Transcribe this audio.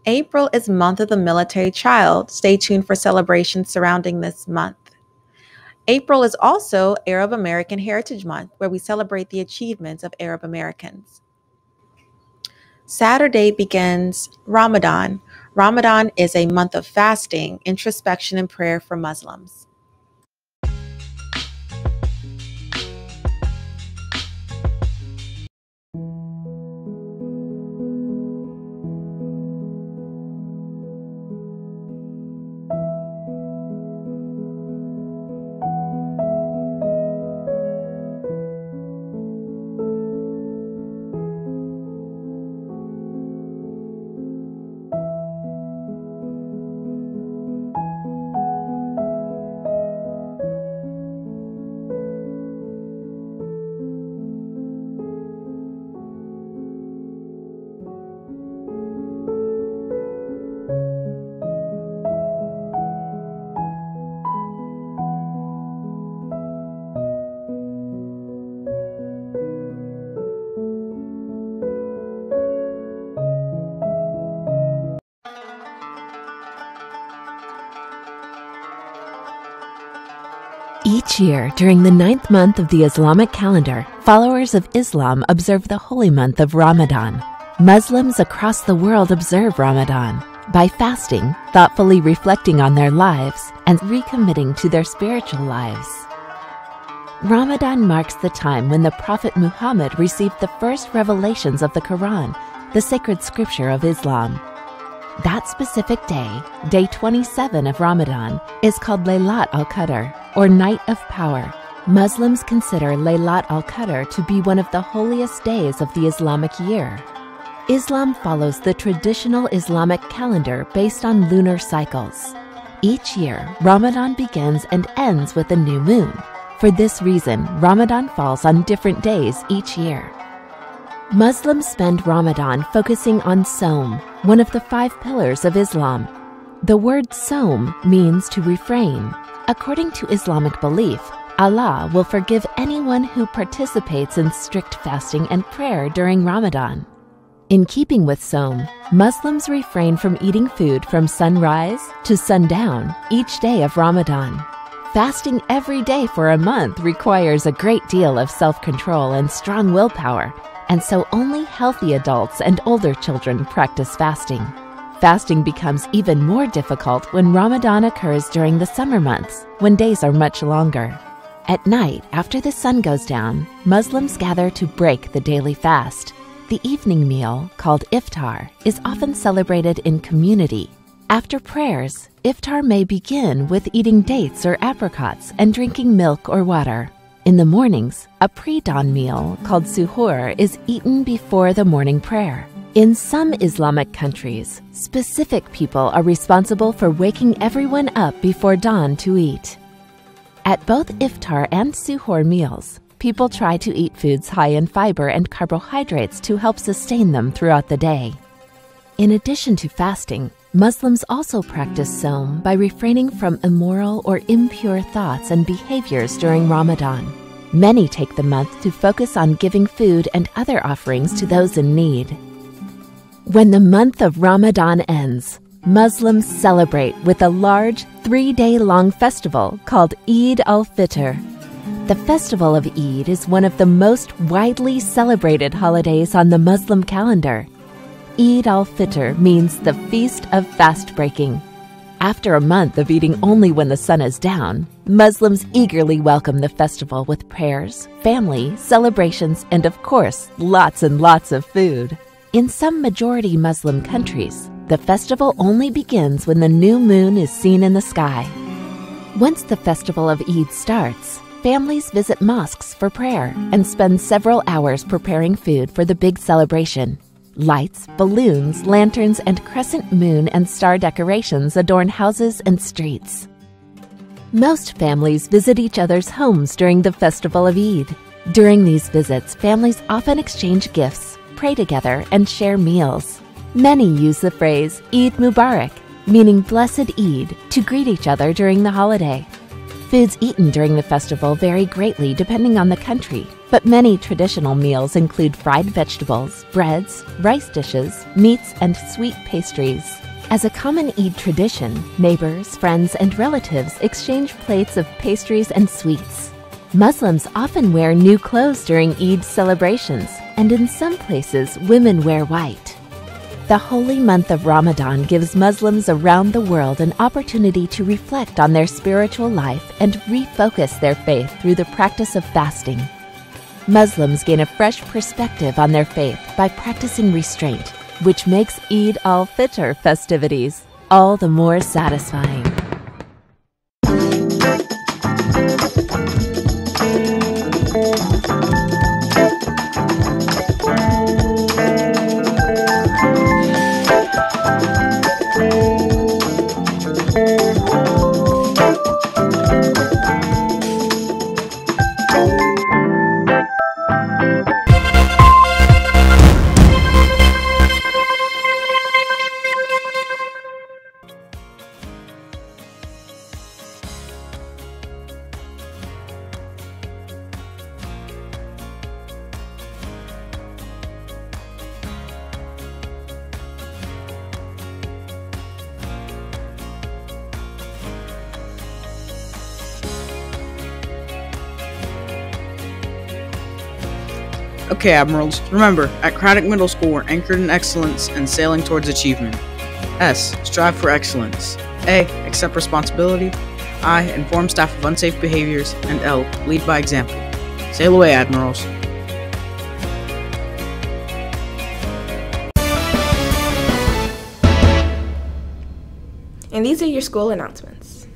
April is Month of the Military Child. Stay tuned for celebrations surrounding this month. April is also Arab American Heritage Month, where we celebrate the achievements of Arab Americans. Saturday begins Ramadan. Ramadan is a month of fasting, introspection, and prayer for Muslims. Each year, during the 9th month of the Islamic calendar, followers of Islam observe the holy month of Ramadan. Muslims across the world observe Ramadan by fasting, thoughtfully reflecting on their lives, and recommitting to their spiritual lives. Ramadan marks the time when the Prophet Muhammad received the first revelations of the Quran, the sacred scripture of Islam. That specific day, day 27 of Ramadan, is called Laylat al-Qadr, or Night of Power. Muslims consider Laylat al-Qadr to be one of the holiest days of the Islamic year. Islam follows the traditional Islamic calendar based on lunar cycles. Each year, Ramadan begins and ends with a new moon. For this reason, Ramadan falls on different days each year. Muslims spend Ramadan focusing on Sawm, one of the 5 pillars of Islam. The word Sawm means to refrain. According to Islamic belief, Allah will forgive anyone who participates in strict fasting and prayer during Ramadan. In keeping with Sawm, Muslims refrain from eating food from sunrise to sundown each day of Ramadan. Fasting every day for a month requires a great deal of self-control and strong willpower, and so only healthy adults and older children practice fasting. Fasting becomes even more difficult when Ramadan occurs during the summer months, when days are much longer. At night, after the sun goes down, Muslims gather to break the daily fast. The evening meal, called iftar, is often celebrated in community. After prayers, iftar may begin with eating dates or apricots and drinking milk or water. In the mornings, a pre-dawn meal called suhoor is eaten before the morning prayer. In some Islamic countries, specific people are responsible for waking everyone up before dawn to eat. At both iftar and suhoor meals, people try to eat foods high in fiber and carbohydrates to help sustain them throughout the day. In addition to fasting, Muslims also practice Sawm by refraining from immoral or impure thoughts and behaviors during Ramadan. Many take the month to focus on giving food and other offerings to those in need. When the month of Ramadan ends, Muslims celebrate with a large 3-day-long festival called Eid al-Fitr. The festival of Eid is one of the most widely celebrated holidays on the Muslim calendar. Eid al-Fitr means the Feast of Fast Breaking. After a month of eating only when the sun is down, Muslims eagerly welcome the festival with prayers, family, celebrations, and of course, lots and lots of food. In some majority Muslim countries, the festival only begins when the new moon is seen in the sky. Once the festival of Eid starts, families visit mosques for prayer and spend several hours preparing food for the big celebration. Lights, balloons, lanterns, and crescent moon and star decorations adorn houses and streets. Most families visit each other's homes during the festival of Eid. During these visits, families often exchange gifts, pray together, and share meals. Many use the phrase Eid Mubarak, meaning Blessed Eid, to greet each other during the holiday. Foods eaten during the festival vary greatly depending on the country, But many traditional meals include fried vegetables, breads, rice dishes, meats, and sweet pastries. As a common Eid tradition, neighbors, friends, and relatives exchange plates of pastries and sweets. Muslims often wear new clothes during Eid celebrations, and in some places, women wear white. The holy month of Ramadan gives Muslims around the world an opportunity to reflect on their spiritual life and refocus their faith through the practice of fasting. Muslims gain a fresh perspective on their faith by practicing restraint, which makes Eid al-Fitr festivities all the more satisfying. Okay, Admirals, remember, at Craddock Middle School we're anchored in excellence and sailing towards achievement. S. Strive for excellence. A. Accept responsibility. I. Inform staff of unsafe behaviors. And L. Lead by example. Sail away, Admirals. And these are your school announcements.